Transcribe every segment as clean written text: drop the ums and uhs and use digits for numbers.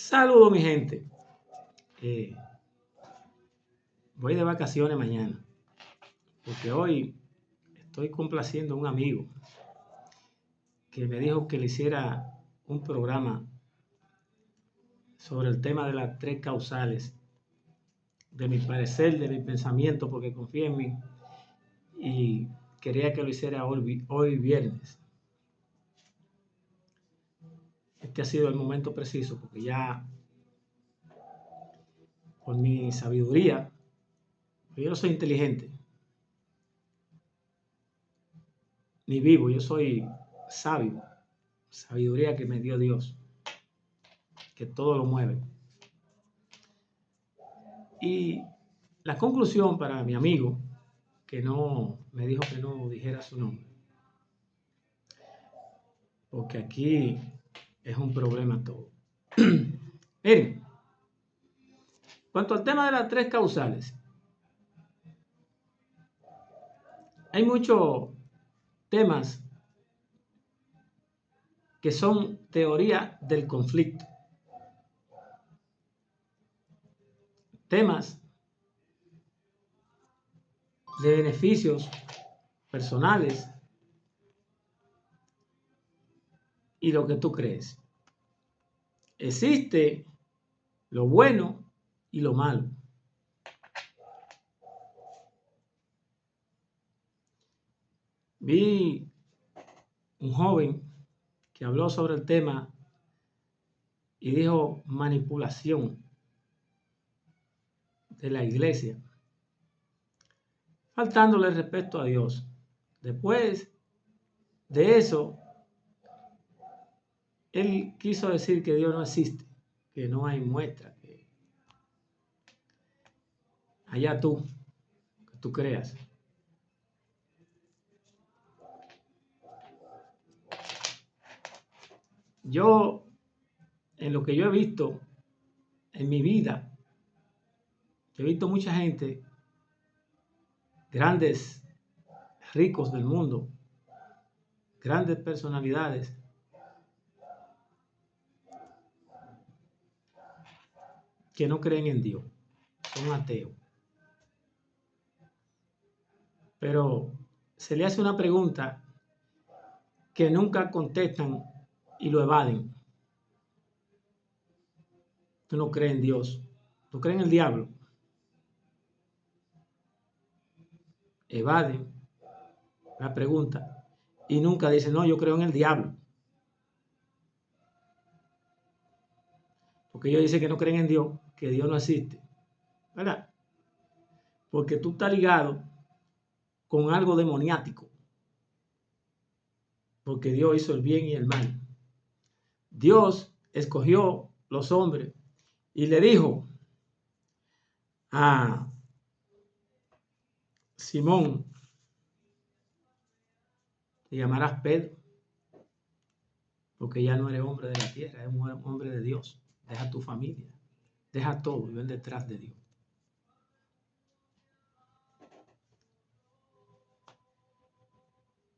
Saludos, mi gente. Eh, Voy de vacaciones mañana, porque hoy estoy complaciendo a un amigo que me dijo que le hiciera un programa sobre el tema de las tres causales, de mi parecer, de mi pensamiento, porque confía en mí y quería que lo hiciera hoy viernes. Este ha sido el momento preciso, porque ya por mi sabiduría, yo no soy inteligente, ni vivo, yo soy sabio, sabiduría que me dio Dios, que todo lo mueve. Y la conclusión para mi amigo, que no me dijo que no dijera su nombre, porque aquí es un problema todo. Miren, cuanto al tema de las tres causales, hay muchos temas que son teoría del conflicto, temas de beneficios personales y lo que tú crees. Existe lo bueno y lo malo. Vi un joven que habló sobre el tema y dijo manipulación de la iglesia, faltándole respeto a Dios. Después de eso, él quiso decir que Dios no existe, que no hay muestra, que allá tú, que tú creas. Yo, en lo que yo he visto en mi vida, he visto mucha gente, grandes, ricos del mundo, grandes personalidades, que no creen en Dios, son ateos. Pero se le hace una pregunta que nunca contestan y lo evaden. Tú no crees en Dios, tú crees en el diablo. Evaden la pregunta y nunca dicen, no, yo creo en el diablo. Porque ellos dicen que no creen en Dios, que Dios no existe. ¿Verdad? Porque tú estás ligado con algo demoniático. Porque Dios hizo el bien y el mal. Dios escogió los hombres y le dijo a Simón, te llamarás Pedro, porque ya no eres hombre de la tierra, eres un hombre de Dios. Deja tu familia, deja todo y ven detrás de Dios.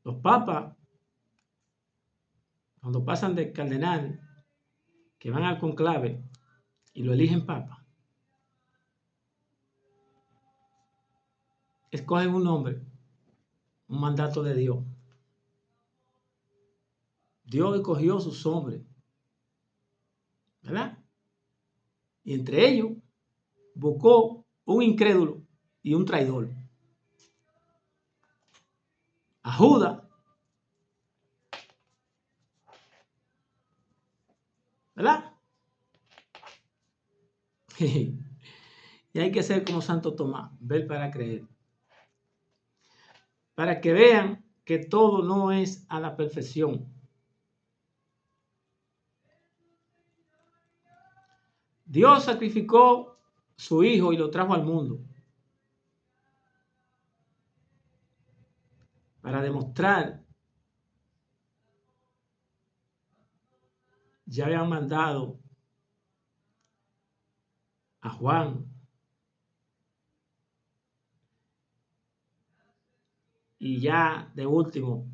Los papas, cuando pasan de cardenal, que van al conclave y lo eligen papa, escogen un nombre, un mandato de Dios. Dios escogió sus hombres, ¿verdad? Y entre ellos buscó un incrédulo y un traidor. A Judas, ¿verdad? Y hay que ser como Santo Tomás, ver para creer. Para que vean que todo no es a la perfección. Dios sacrificó su hijo y lo trajo al mundo para demostrar, ya habían mandado a Juan y ya de último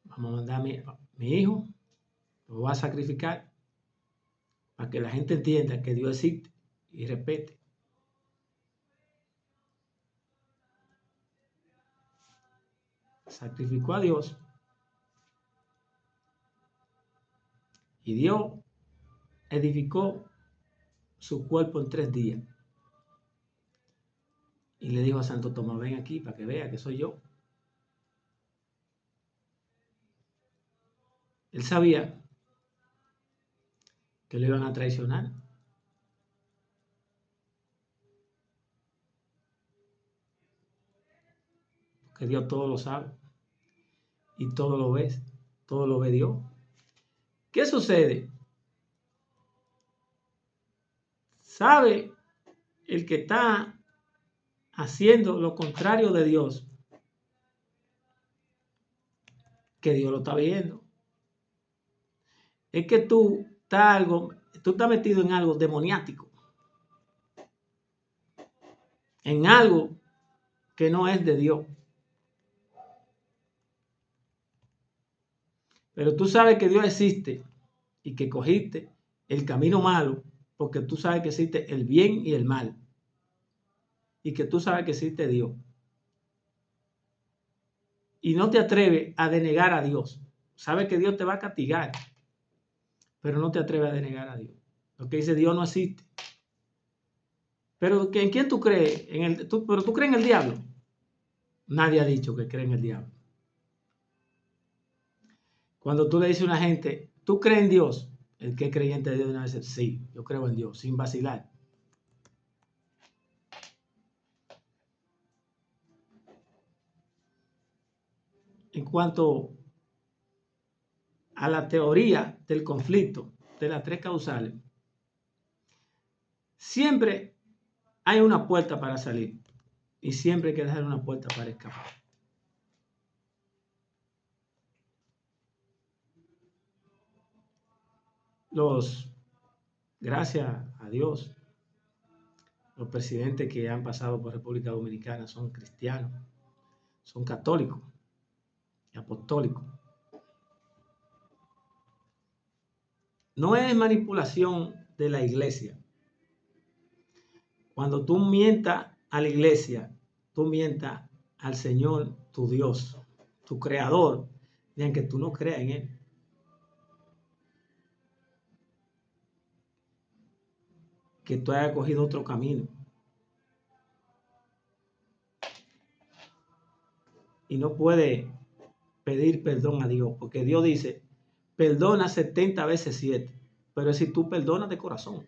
vamos a mandar a mi hijo, lo voy a sacrificar para que la gente entienda que Dios existe y respete. Sacrificó a Dios y Dios edificó su cuerpo en 3 días. Y le dijo a Santo Tomás, ven aquí para que vea que soy yo. Él sabía que lo iban a traicionar. Porque Dios todo lo sabe. Y todo lo ve. Todo lo ve Dios. ¿Qué sucede? Sabe el que está haciendo lo contrario de Dios, que Dios lo está viendo. Es que tú estás metido en algo demoniático, en algo que no es de Dios. Pero tú sabes que Dios existe y que cogiste el camino malo porque tú sabes que existe el bien y el mal y que tú sabes que existe Dios. Y no te atreves a denegar a Dios. Sabes que Dios te va a castigar, pero no te atreves a denegar a Dios. Lo que dice Dios no existe. Pero ¿en quién tú crees? ¿Pero tú crees en el diablo? Nadie ha dicho que cree en el diablo. Cuando tú le dices a una gente, ¿tú crees en Dios? El que es creyente de Dios debe decir, sí, yo creo en Dios, sin vacilar. En cuanto a la teoría del conflicto de las 3 causales, siempre hay una puerta para salir y siempre hay que dejar una puerta para escapar. Gracias a Dios, los presidentes que han pasado por República Dominicana son cristianos, son católicos y apostólicos. No es manipulación de la iglesia. Cuando tú mientas a la iglesia, tú mientas al Señor, tu Dios, tu creador, y aunque tú no creas en Él. Que tú hayas cogido otro camino. Y no puedes pedir perdón a Dios, porque Dios dice, perdona 70 veces 7, pero es si tú perdonas de corazón.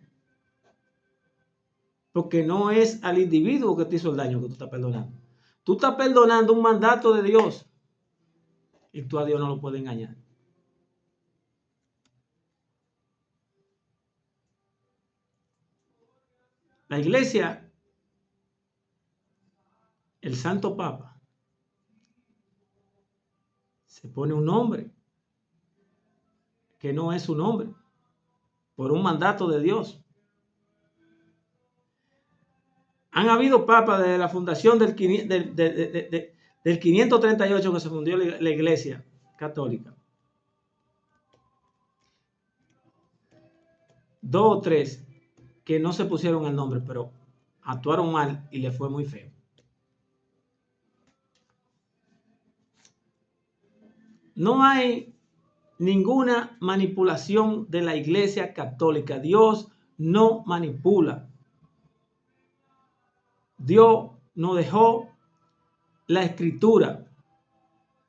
Porque no es al individuo que te hizo el daño que tú estás perdonando. Tú estás perdonando un mandato de Dios y tú a Dios no lo puedes engañar. La iglesia, el Santo Papa, se pone un nombre que no es su nombre por un mandato de Dios. Han habido papas desde la fundación del 538 que se fundió la iglesia católica. 2 o 3 que no se pusieron el nombre, pero actuaron mal y le fue muy feo. No hay ninguna manipulación de la iglesia católica. Dios no manipula. Dios nos dejó la escritura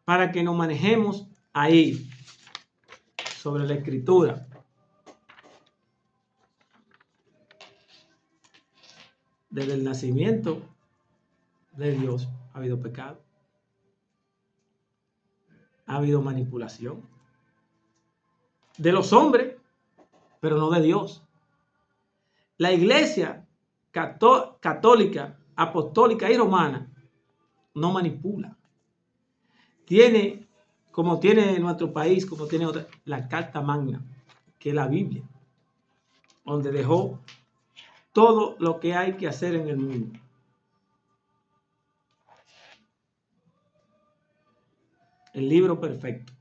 para que nos manejemos ahí, sobre la escritura. Desde el nacimiento de Dios ha habido pecado, ha habido manipulación de los hombres, pero no de Dios. La iglesia católica, apostólica y romana no manipula. Tiene, como tiene nuestro país, como tiene otra, la Carta Magna, que es la Biblia, donde dejó todo lo que hay que hacer en el mundo. El libro perfecto.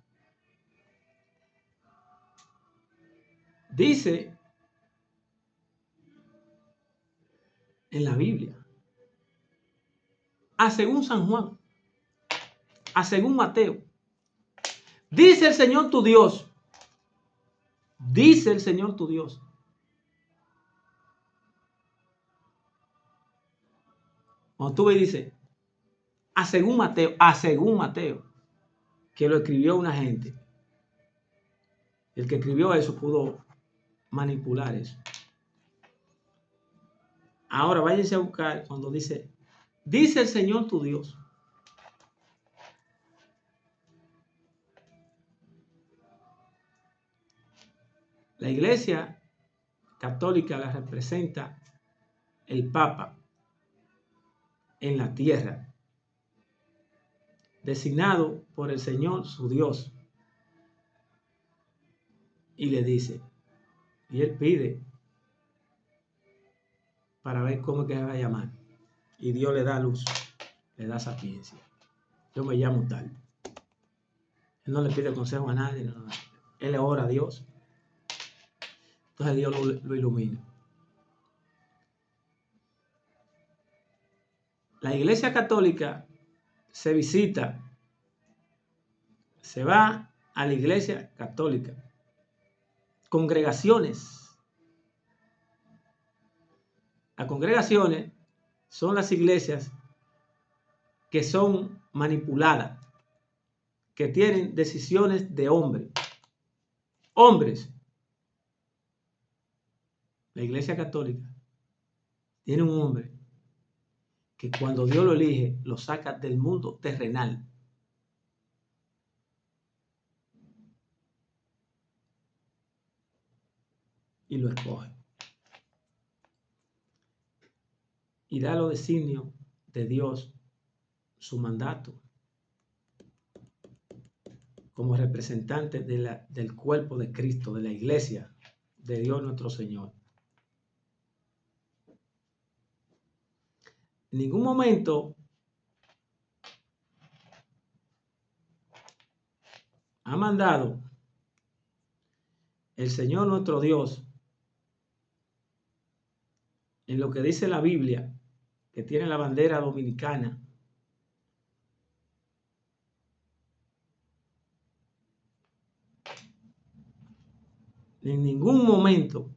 Dice en la Biblia. A según San Juan, a según Mateo. Dice el Señor tu Dios. Dice el Señor tu Dios. Cuando tú ves, dice, a según Mateo, que lo escribió una gente. El que escribió eso pudo manipular eso. Ahora váyanse a buscar cuando dice el Señor tu Dios. La Iglesia Católica la representa el Papa en la tierra, designado por el Señor su Dios. Y le dice, y él pide para ver cómo es que se va a llamar. Y Dios le da luz, le da sapiencia. Yo me llamo tal. Él no le pide consejo a nadie, no. Él le ora a Dios. Entonces Dios lo ilumina. La Iglesia Católica se visita, se va a la Iglesia Católica, congregaciones. Las congregaciones son las iglesias que son manipuladas, que tienen decisiones de hombres. Hombres. La Iglesia Católica tiene un hombre que cuando Dios lo elige, lo saca del mundo terrenal. Y lo escoge. Y da los designios de Dios, su mandato, como representante del cuerpo de Cristo, de la iglesia de Dios nuestro Señor. En ningún momento ha mandado el Señor nuestro Dios, en lo que dice la Biblia, que tiene la bandera dominicana, en ningún momento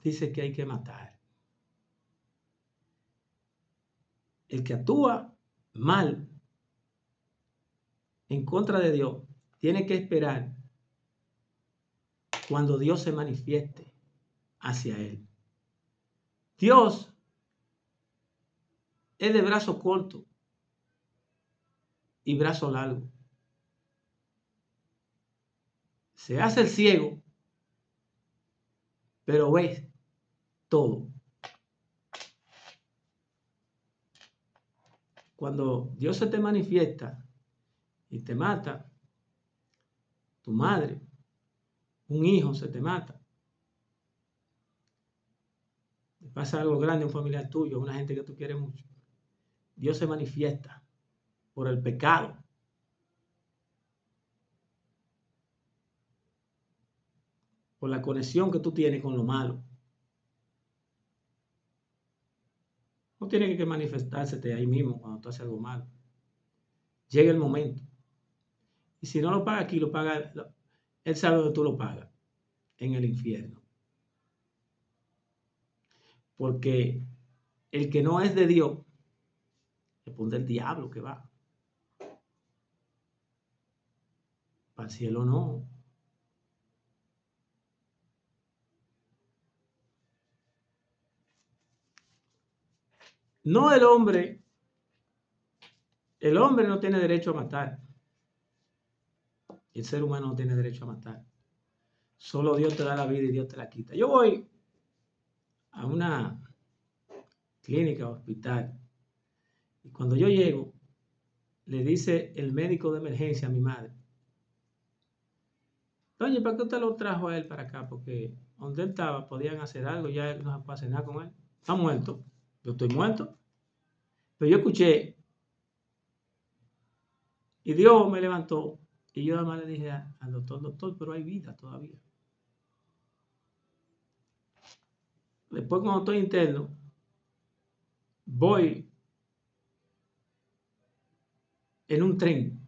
dice que hay que matar. El que actúa mal en contra de Dios tiene que esperar cuando Dios se manifieste hacia él. Dios es de brazo corto y brazo largo. Se hace el ciego, pero ve todo. Cuando Dios se te manifiesta y te mata, tu madre, un hijo se te mata, te pasa algo grande a un familiar tuyo, a una gente que tú quieres mucho, Dios se manifiesta por el pecado. Por la conexión que tú tienes con lo malo. No tiene que manifestársete ahí mismo cuando tú haces algo malo. Llega el momento. Y si no lo paga aquí, lo paga, él sabe dónde tú lo pagas, en el infierno. Porque el que no es de Dios, le pone el diablo que va. Para el cielo no. No el hombre no tiene derecho a matar. El ser humano no tiene derecho a matar. Solo Dios te da la vida y Dios te la quita. Yo voy a una clínica, hospital, y cuando yo llego, le dice el médico de emergencia a mi madre: doña, ¿para qué usted lo trajo a él para acá? Porque donde él estaba podían hacer algo, ya él no se puede hacer nada con él. Está muerto. Yo estoy muerto. Pero yo escuché y Dios me levantó y yo además le dije al doctor, pero hay vida todavía. Después cuando estoy interno, voy en un tren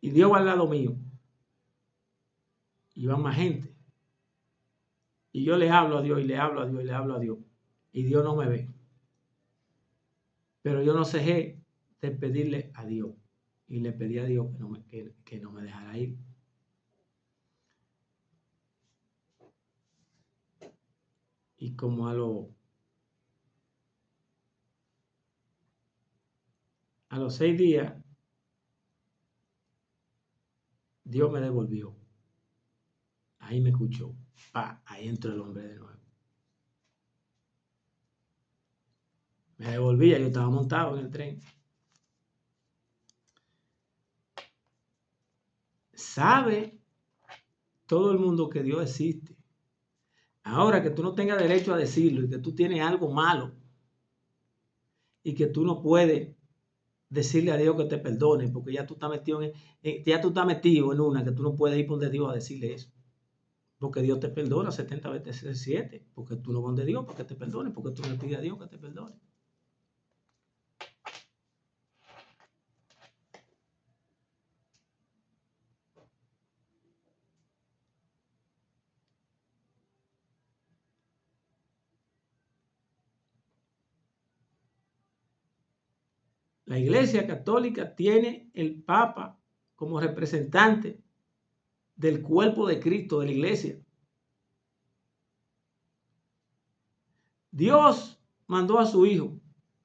y Dios va al lado mío y va más gente y yo le hablo a Dios y le hablo a Dios y le hablo a Dios y Dios no me ve, pero yo no cejé de pedirle a Dios y le pedí a Dios que no me dejara ir. Y como a los 6 días, Dios me devolvió. Ahí me escuchó. Ahí entró el hombre de nuevo. Me devolvía, yo estaba montado en el tren. Sabe todo el mundo que Dios existe. Ahora que tú no tengas derecho a decirlo y que tú tienes algo malo y que tú no puedes decirle a Dios que te perdone porque ya tú estás metido en una que tú no puedes ir por donde Dios a decirle eso. Porque Dios te perdona 70 veces 7. Porque tú no vas de Dios para que te perdone. Porque tú le pides a Dios que te perdone. La Iglesia Católica tiene el Papa como representante del cuerpo de Cristo, de la Iglesia. Dios mandó a su Hijo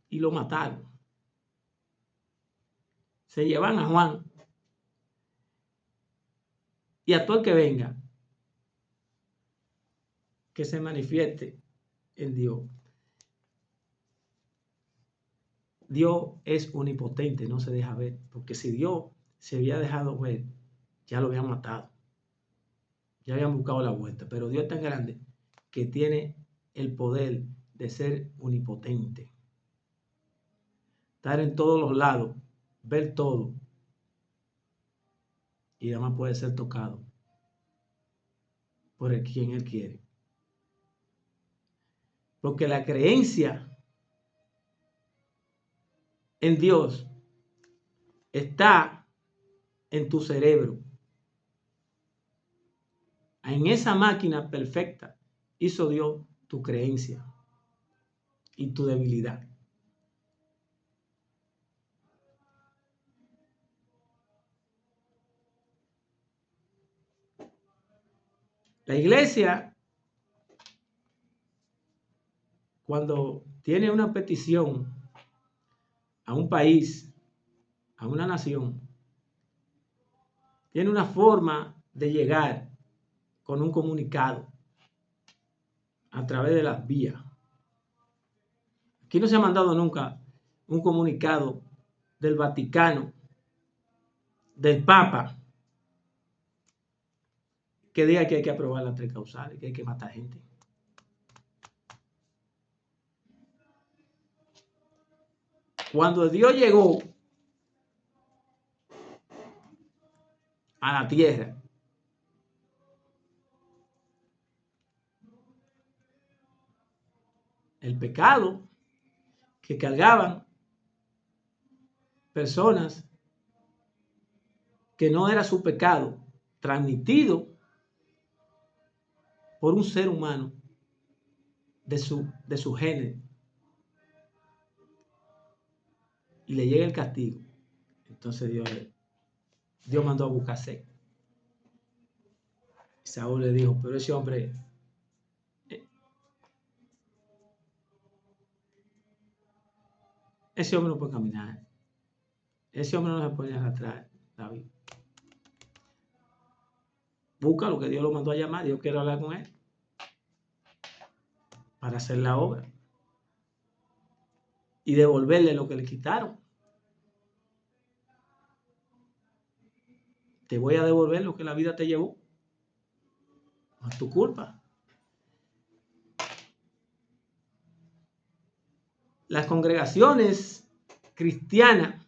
y lo mataron. Se llevan a Juan y a todo el que venga que se manifieste en Dios. Dios es omnipotente, no se deja ver, porque si Dios se había dejado ver, ya lo habían matado, ya habían buscado la vuelta, pero Dios es tan grande que tiene el poder de ser omnipotente, estar en todos los lados, ver todo, y además puede ser tocado por quien Él quiere. Porque la creencia en Dios está en tu cerebro. En esa máquina perfecta hizo Dios tu creencia y tu debilidad. La iglesia, cuando tiene una petición a un país, a una nación, tiene una forma de llegar con un comunicado a través de las vías. Aquí no se ha mandado nunca un comunicado del Vaticano, del Papa, que diga que hay que aprobar las 3 causales, que hay que matar gente. Cuando Dios llegó a la tierra, el pecado que cargaban personas que no era su pecado, transmitido por un ser humano de su género, y le llega el castigo. Entonces Dios mandó a buscarse. Saúl le dijo, pero ese hombre no puede caminar. Ese hombre no se puede arrastrar, David. Busca lo que Dios lo mandó a llamar. Dios quiere hablar con él para hacer la obra y devolverle lo que le quitaron. Te voy a devolver lo que la vida te llevó. No es tu culpa. Las congregaciones cristianas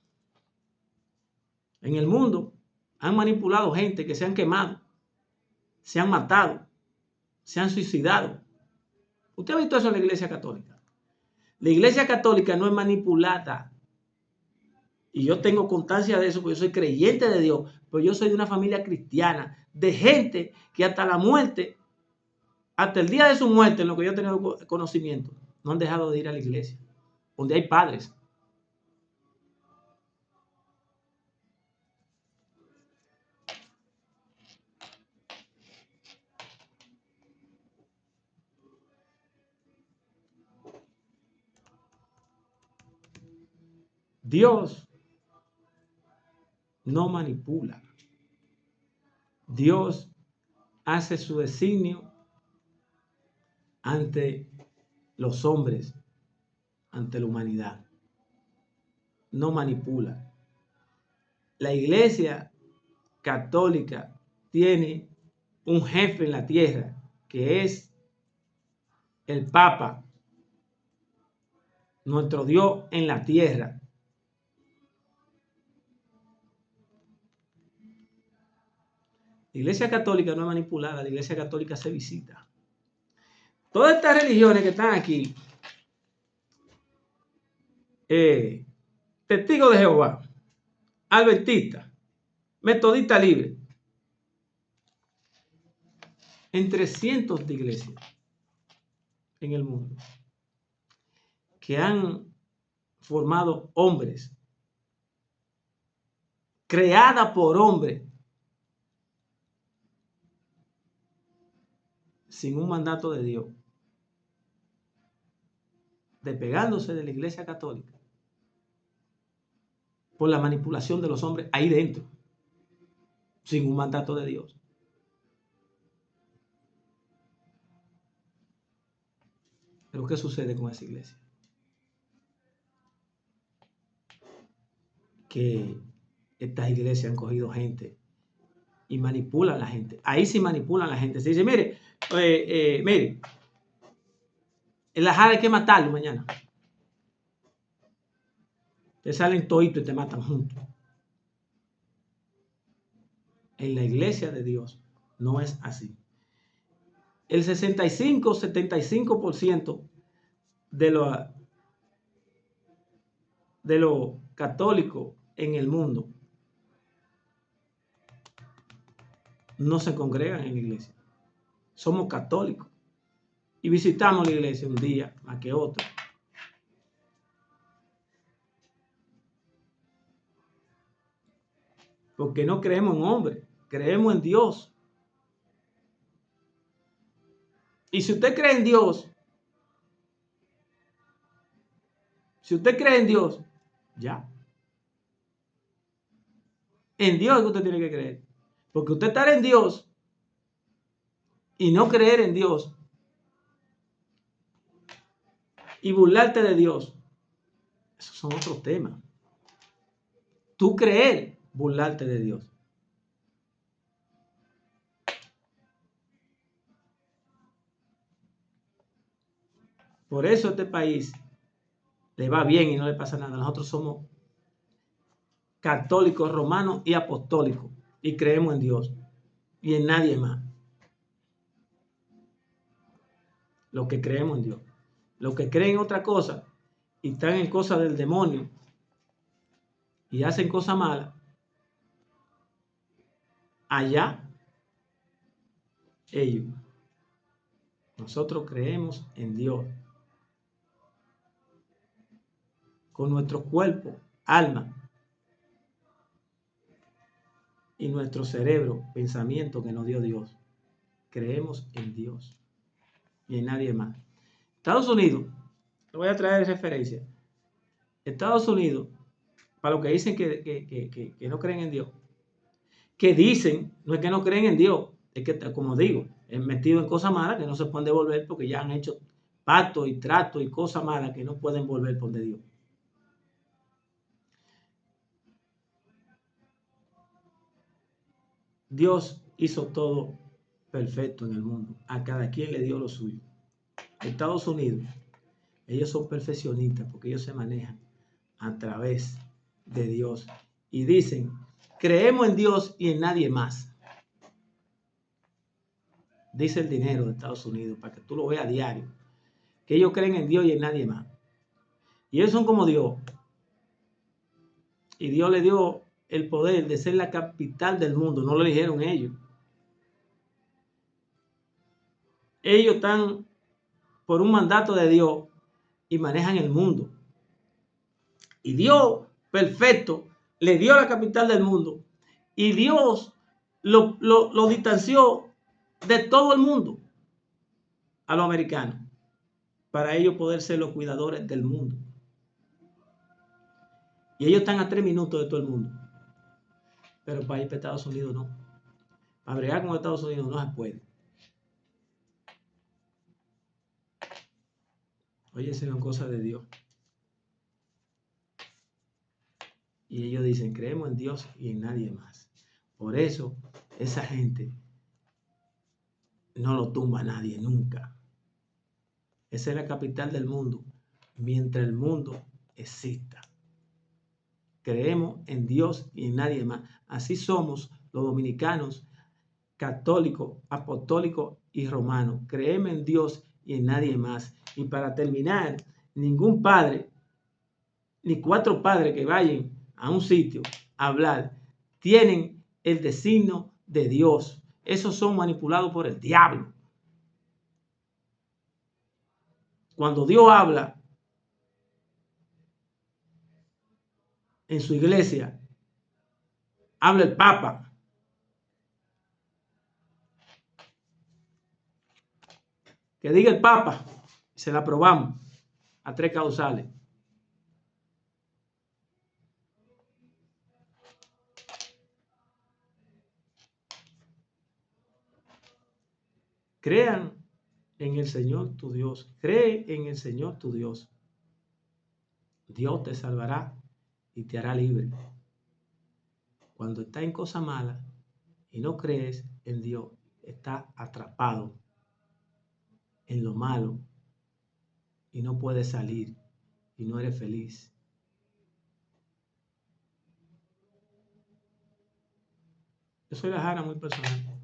en el mundo han manipulado gente que se han quemado, se han matado, se han suicidado. ¿Usted ha visto eso en la Iglesia Católica? La Iglesia Católica no es manipulada. Y yo tengo constancia de eso porque yo soy creyente de Dios, pero yo soy de una familia cristiana, de gente que hasta la muerte, hasta el día de su muerte, en lo que yo he tenido conocimiento, no han dejado de ir a la iglesia, donde hay padres. Dios no manipula. Dios hace su designio ante los hombres, ante la humanidad. No manipula. La Iglesia Católica tiene un jefe en la tierra, que es el Papa, nuestro Dios en la tierra. La Iglesia Católica no es manipulada, la Iglesia Católica se visita. Todas estas religiones que están aquí, Testigos de Jehová, Adventista, Metodista Libre, entre cientos de iglesias en el mundo que han formado hombres, creadas por hombres, sin un mandato de Dios, despegándose de la Iglesia Católica por la manipulación de los hombres ahí dentro, sin un mandato de Dios. Pero ¿qué sucede con esa iglesia? Que estas iglesias han cogido gente y manipulan a la gente. Ahí sí manipulan a la gente. Se dice, mire, mire, el ajá hay que matarlo mañana. Te salen toditos y te matan juntos. En la iglesia de Dios no es así. El 65-75% de los católicos en el mundo no se congregan en la iglesia. Somos católicos y visitamos la iglesia un día más que otro. Porque no creemos en hombres, creemos en Dios. Y si usted cree en Dios, ya. En Dios es que usted tiene que creer. Porque usted estar en Dios y no creer en Dios y burlarte de Dios, esos son otros temas. Tú creer, burlarte de Dios. Por eso a este país le va bien y no le pasa nada. Nosotros somos católicos, romanos y apostólicos y creemos en Dios y en nadie más. Los que creemos en Dios. Los que creen en otra cosa y están en cosas del demonio y hacen cosas malas, allá ellos. Nosotros creemos en Dios con nuestro cuerpo, alma y nuestro cerebro, pensamiento que nos dio Dios. Creemos en Dios y en nadie más. Estados Unidos, te voy a traer referencia. Estados Unidos, para los que dicen que no creen en Dios, que dicen, no es que no creen en Dios, es que, como digo, es metido en cosas malas que no se pueden devolver porque ya han hecho pactos y tratos y cosas malas que no pueden volver por de Dios. Dios hizo todo perfecto en el mundo. A cada quien le dio lo suyo. Estados Unidos, ellos son perfeccionistas porque ellos se manejan a través de Dios. Y dicen, creemos en Dios y en nadie más. Dice el dinero de Estados Unidos, para que tú lo veas a diario. Que ellos creen en Dios y en nadie más. Y ellos son como Dios. Y Dios le dio el poder de ser la capital del mundo. No lo eligieron ellos. Ellos están por un mandato de Dios y manejan el mundo. Y Dios, perfecto, le dio la capital del mundo. Y Dios lo distanció de todo el mundo a los americanos, para ellos poder ser los cuidadores del mundo. Y ellos están a 3 minutos de todo el mundo. Pero para ir para Estados Unidos no. Para bregar con Estados Unidos no se puede. Oye, son cosas de Dios. Y ellos dicen, creemos en Dios y en nadie más. Por eso, esa gente no lo tumba a nadie nunca. Esa es la capital del mundo, mientras el mundo exista. Creemos en Dios y en nadie más. Así somos los dominicanos, católicos, apostólicos y romanos. Creemos en Dios y en nadie más. Y para terminar, ningún padre, ni 4 padres que vayan a un sitio a hablar, tienen el designio de Dios. Esos son manipulados por el diablo. Cuando Dios habla en su iglesia, habla el Papa. Que diga el Papa, se la aprobamos a 3 causales. Crean en el Señor tu Dios. Cree en el Señor tu Dios. Dios te salvará y te hará libre. Cuando estás en cosa mala y no crees en Dios, estás atrapado en lo malo y no puedes salir y no eres feliz. Yo soy la Jara muy personal.